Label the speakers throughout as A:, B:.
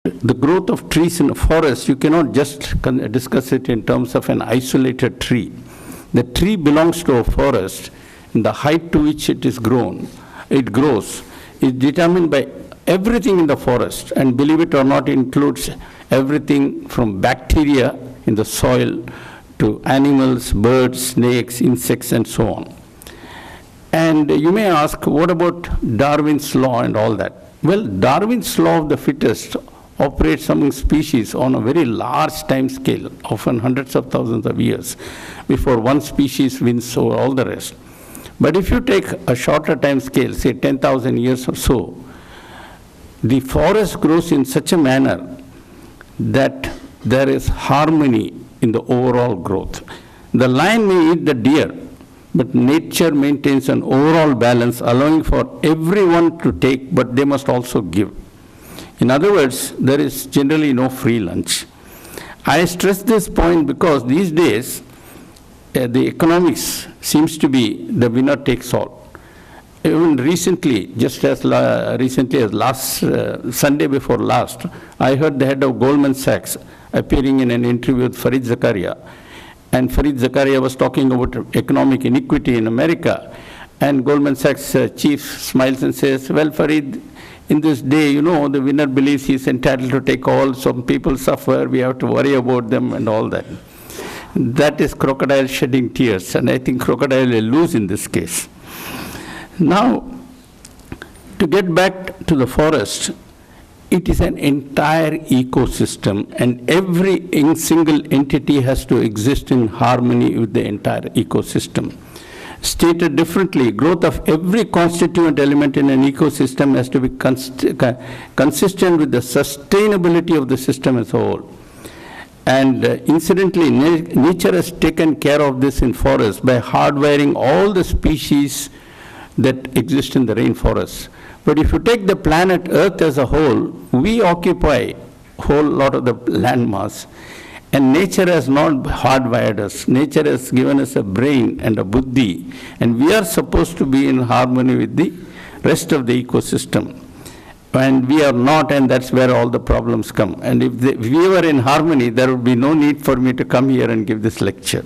A: the growth of trees in a forest, you cannot just discuss it in terms of an isolated tree. The tree belongs to a forest, and the height to which it grows, is determined by everything in the forest, and believe it or not, includes everything from bacteria in the soil to animals, birds, snakes, insects, and so on. And you may ask, what about Darwin's law and all that? Well, Darwin's law of the fittest operates among species on a very large time scale, often hundreds of thousands of years, before one species wins over all the rest. But if you take a shorter time scale, say 10,000 years or so, the forest grows in such a manner that there is harmony in the overall growth. The lion may eat the deer, but nature maintains an overall balance, allowing for everyone to take, but they must also give. In other words, there is generally no free lunch. I stress this point because these days, the economics seems to be the winner takes all. Even recently, just as recently as last Sunday before last, I heard the head of Goldman Sachs appearing in an interview with Fareed Zakaria. And Fareed Zakaria was talking about economic inequity in America. And Goldman Sachs chief smiles and says, well, Fareed, in this day, you know, the winner believes he's entitled to take all. Some people suffer, we have to worry about them and all that. That is crocodile shedding tears, and I think crocodile will lose in this case. Now, to get back to the forest, it is an entire ecosystem, and every single entity has to exist in harmony with the entire ecosystem. Stated differently, growth of every constituent element in an ecosystem has to be consistent with the sustainability of the system as a whole. And incidentally, nature has taken care of this in forests by hardwiring all the species that exist in the rainforests. But if you take the planet Earth as a whole, we occupy a whole lot of the land mass. And nature has not hardwired us. Nature has given us a brain and a buddhi. And we are supposed to be in harmony with the rest of the ecosystem. And we are not, and that's where all the problems come. And if we were in harmony, there would be no need for me to come here and give this lecture.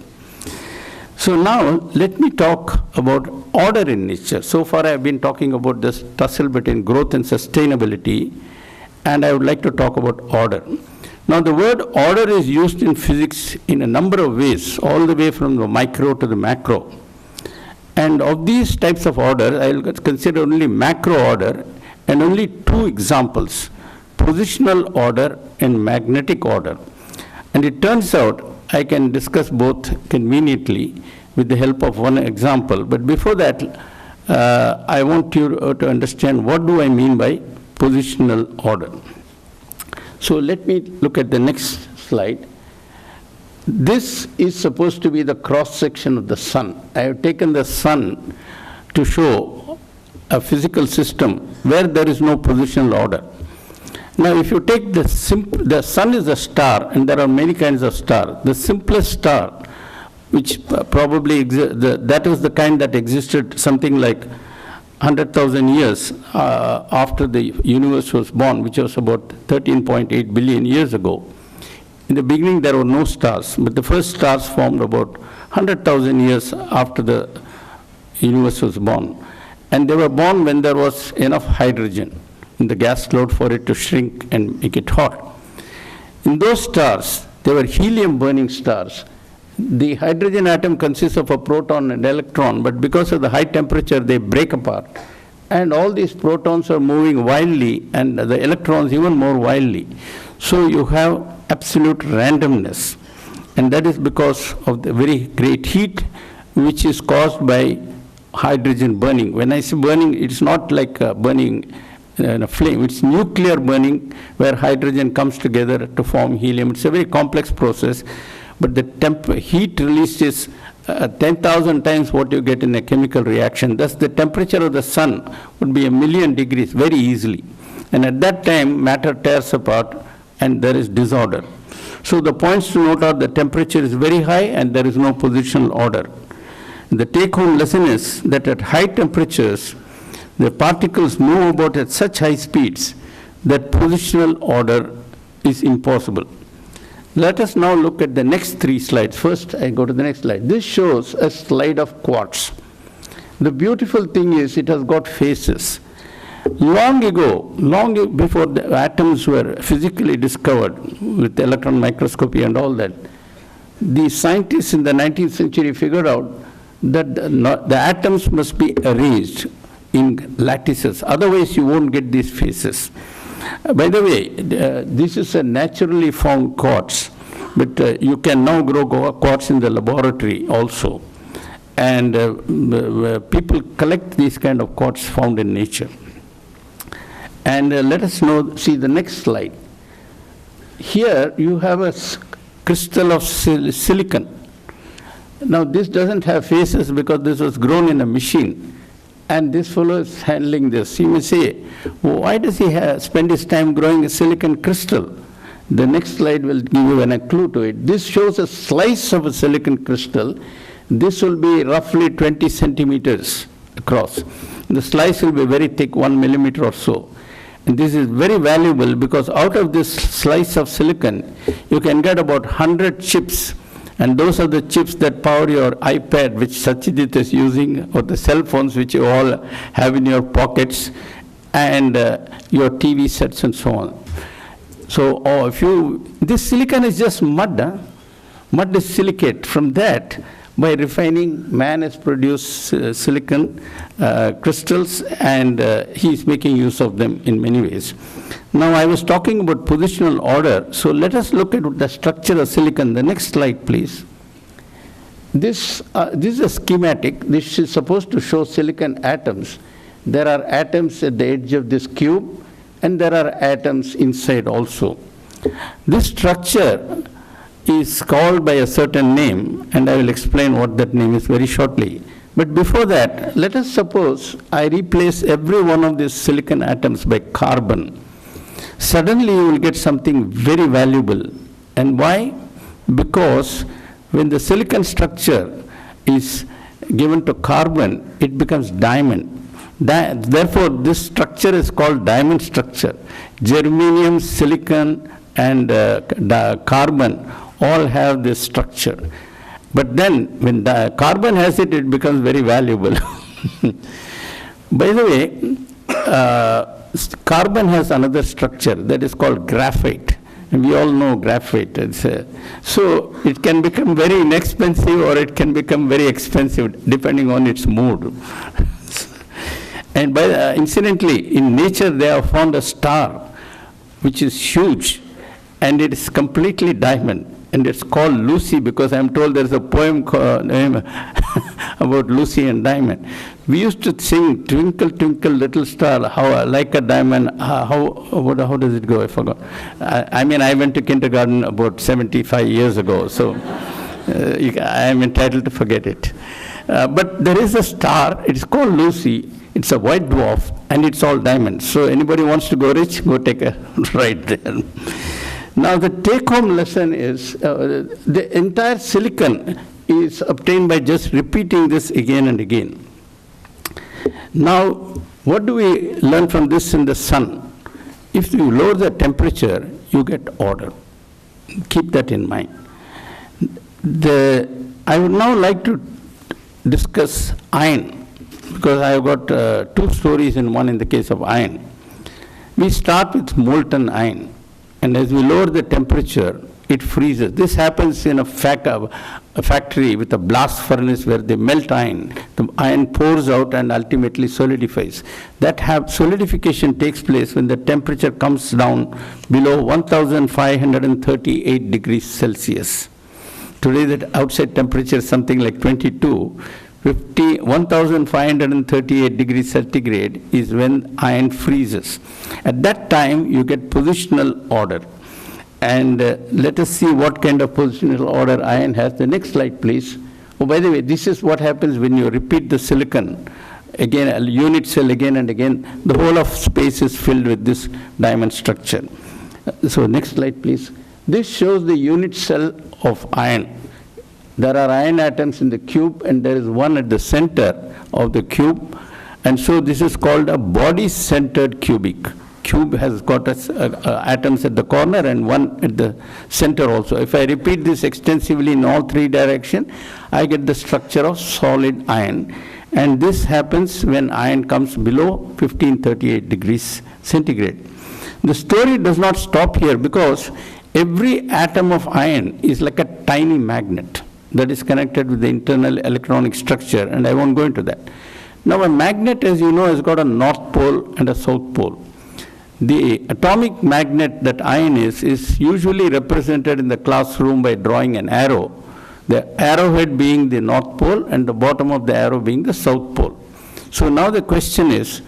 A: So now, let me talk about order in nature. So far, I have been talking about this tussle between growth and sustainability, and I would like to talk about order. Now, the word order is used in physics in a number of ways, all the way from the micro to the macro. And of these types of order, I will consider only macro order, and only two examples, positional order and magnetic order. And it turns out I can discuss both conveniently with the help of one example. But before that, I want you to understand what do I mean by positional order. So let me look at the next slide. This is supposed to be the cross-section of the sun. I have taken the sun to show a physical system where there is no positional order. Now, if you take the sun is a star, and there are many kinds of stars. The simplest star, which probably that was the kind that existed something like 100,000 years after the universe was born, which was about 13.8 billion years ago. In the beginning, there were no stars, but the first stars formed about 100,000 years after the universe was born. And they were born when there was enough hydrogen in the gas cloud for it to shrink and make it hot. In those stars, they were helium-burning stars. The hydrogen atom consists of a proton and electron, but because of the high temperature, they break apart. And all these protons are moving wildly, and the electrons even more wildly. So you have absolute randomness. And that is because of the very great heat, which is caused by hydrogen burning. When I say burning, it's not like burning in a flame. It's nuclear burning, where hydrogen comes together to form helium. It's a very complex process. But the heat released is 10,000 times what you get in a chemical reaction. Thus, the temperature of the sun would be 1,000,000 degrees very easily. And at that time, matter tears apart and there is disorder. So the points to note are the temperature is very high and there is no positional order. The take-home lesson is that at high temperatures, the particles move about at such high speeds that positional order is impossible. Let us now look at the next 3 slides. First, I go to the next slide. This shows a slide of quartz. The beautiful thing is it has got faces. Long before the atoms were physically discovered with electron microscopy and all that, the scientists in the 19th century figured out that the atoms must be arranged in lattices, otherwise you won't get these faces. By the way, this is a naturally found quartz, but you can now grow quartz in the laboratory also. And people collect these kind of quartz found in nature. And let us see the next slide. Here you have a crystal of silicon. Now this doesn't have faces because this was grown in a machine. And this fellow is handling this. You may say, well, why does he spend his time growing a silicon crystal? The next slide will give you a clue to it. This shows a slice of a silicon crystal. This will be roughly 20 centimeters across. The slice will be very thick, 1 millimeter or so. And this is very valuable because out of this slice of silicon, you can get about 100 chips. And those are the chips that power your iPad, which Satyajit is using, or the cell phones, which you all have in your pockets, and your TV sets and so on. So this silicon is just mud. Huh? Mud is silicate. From that, by refining, man has produced silicon crystals, and he is making use of them in many ways. Now, I was talking about positional order, so let us look at the structure of silicon. The next slide, please. This is a schematic. This is supposed to show silicon atoms. There are atoms at the edge of this cube, and there are atoms inside also. This structure is called by a certain name, and I will explain what that name is very shortly. But before that, let us suppose I replace every one of these silicon atoms by carbon. Suddenly you will get something very valuable. And why? Because when the silicon structure is given to carbon, it becomes diamond. Therefore, this structure is called diamond structure. Germanium, silicon, and carbon all have this structure. But then, when the carbon has it, it becomes very valuable. By the way, carbon has another structure that is called graphite. And we all know graphite. So it can become very inexpensive or it can become very expensive depending on its mood. And incidentally, in nature they have found a star which is huge and it is completely diamond. And it's called Lucy because I'm told there's a poem about Lucy and diamond. We used to sing, "Twinkle, twinkle, little star, how like a diamond." How does it go? I forgot. I went to kindergarten about 75 years ago, so I am entitled to forget it. But there is a star. It's called Lucy. It's a white dwarf, and it's all diamonds. So anybody wants to go rich, go take a ride there. Now the take-home lesson is the entire silicon is obtained by just repeating this again and again. Now, what do we learn from this in the sun? If you lower the temperature, you get order. Keep that in mind. I would now like to discuss iron, because I have got 2 stories in one in the case of iron. We start with molten iron. And as we lower the temperature, it freezes. This happens in a factory with a blast furnace where they melt iron. The iron pours out and ultimately solidifies. That solidification takes place when the temperature comes down below 1,538 degrees Celsius. Today, the outside temperature is something like 22. 1,538 degrees centigrade is when iron freezes. At that time, you get positional order. And let us see what kind of positional order iron has. The next slide, please. Oh, by the way, this is what happens when you repeat the silicon. Again, a unit cell again and again. The whole of space is filled with this diamond structure. So next slide, please. This shows the unit cell of iron. There are iron atoms in the cube, and there is one at the center of the cube. And so this is called a body-centered cubic. cube has got atoms at the corner and one at the center also. If I repeat this extensively in all three directions, I get the structure of solid iron. And this happens when iron comes below 1538 degrees centigrade. The story does not stop here because every atom of iron is like a tiny magnet that is connected with the internal electronic structure, and I won't go into that. Now, a magnet, as you know, has got a north pole and a south pole. The atomic magnet that iron is usually represented in the classroom by drawing an arrow, the arrowhead being the north pole and the bottom of the arrow being the south pole. So now the question is,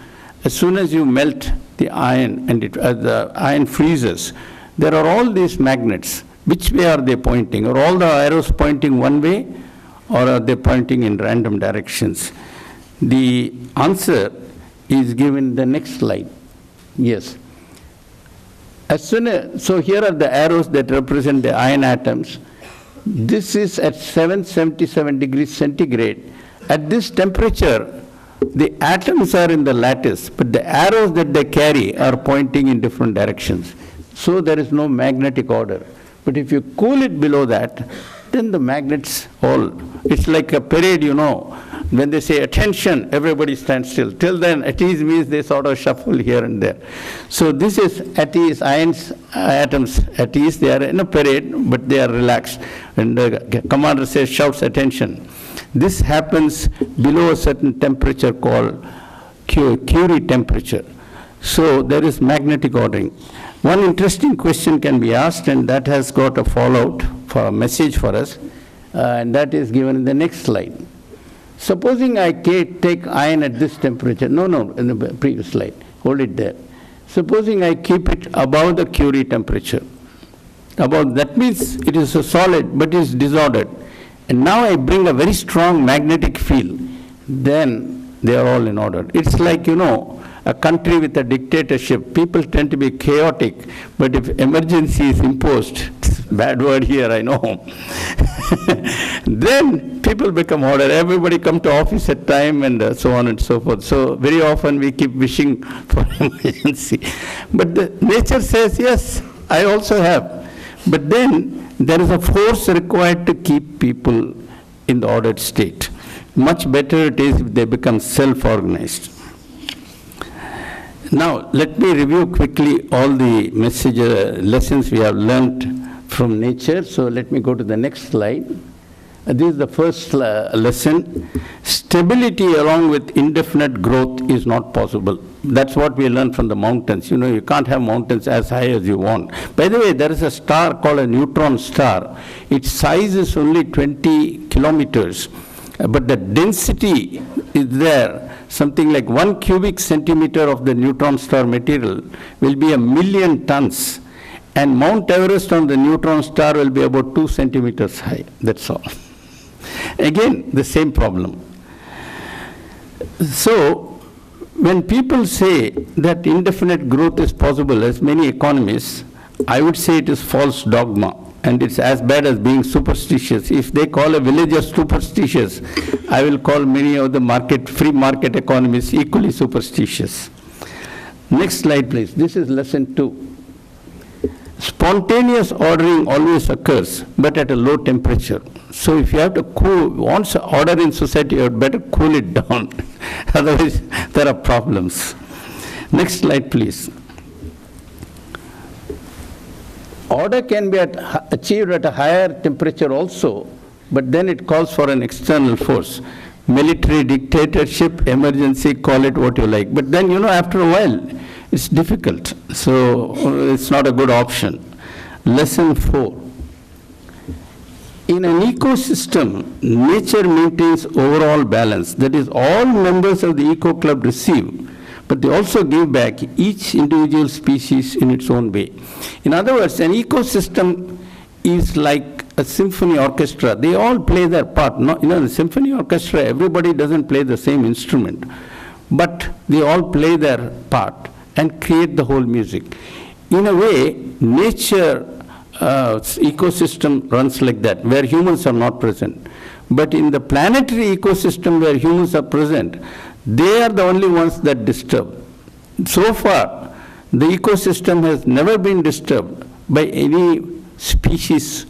A: as soon as you melt the iron and the iron freezes, there are all these magnets. Which way are they pointing? Are all the arrows pointing one way, or are they pointing in random directions? The answer is given in the next slide. Yes. So here are the arrows that represent the iron atoms. This is at 777 degrees centigrade. At this temperature, the atoms are in the lattice, but the arrows that they carry are pointing in different directions. So there is no magnetic order. But if you cool it below that, then the magnets it's like a parade, you know. When they say attention, everybody stands still. Till then, at ease means they sort of shuffle here and there. So this is at ease, atoms at ease. They are in a parade, but they are relaxed. And the commander shouts attention. This happens below a certain temperature called Curie temperature. So there is magnetic ordering. One interesting question can be asked, and that has got a fallout for a message for us, and that is given in the next slide. Supposing I take iron at this temperature, in the previous slide, hold it there. Supposing I keep it above the Curie temperature. That means it is a solid, but it is disordered. And now I bring a very strong magnetic field, then they are all in order. It's like, a country with a dictatorship. People tend to be chaotic, but if emergency is imposed, bad word here, I know, then people become order. Everybody come to office at time and so on and so forth. So very often we keep wishing for emergency. But the nature says, yes, I also have. But then there is a force required to keep people in the ordered state. Much better it is if they become self-organized. Now, let me review quickly all the lessons we have learned from nature. So let me go to the next slide. This is the first lesson. Stability along with indefinite growth is not possible. That's what we learned from the mountains. You can't have mountains as high as you want. By the way, there is a star called a neutron star. Its size is only 20 kilometers. But the density is there. Something like 1 cubic centimeter of the neutron star material will be 1 million tons. And Mount Everest on the neutron star will be about 2 centimeters high. That's all. Again, the same problem. So, when people say that indefinite growth is possible, as many economists, I would say it is false dogma. And it's as bad as being superstitious. If they call a villager superstitious, I will call many of the free market economists equally superstitious. Next slide, please. This is lesson 2. Spontaneous ordering always occurs, but at a low temperature. So if you have to once order in society, you had better cool it down. Otherwise, there are problems. Next slide, please. Order can be achieved at a higher temperature also, but then it calls for an external force. Military dictatorship, emergency, call it what you like. But then, after a while, it's difficult. So it's not a good option. Lesson 4. In an ecosystem, nature maintains overall balance. That is, all members of the eco club receive, but they also give back each individual species in its own way. In other words, an ecosystem is like a symphony orchestra. They all play their part. The symphony orchestra, everybody doesn't play the same instrument, but they all play their part and create the whole music. In a way, nature ecosystem runs like that, where humans are not present. But in the planetary ecosystem where humans are present, they are the only ones that disturb. So far, The ecosystem has never been disturbed by any species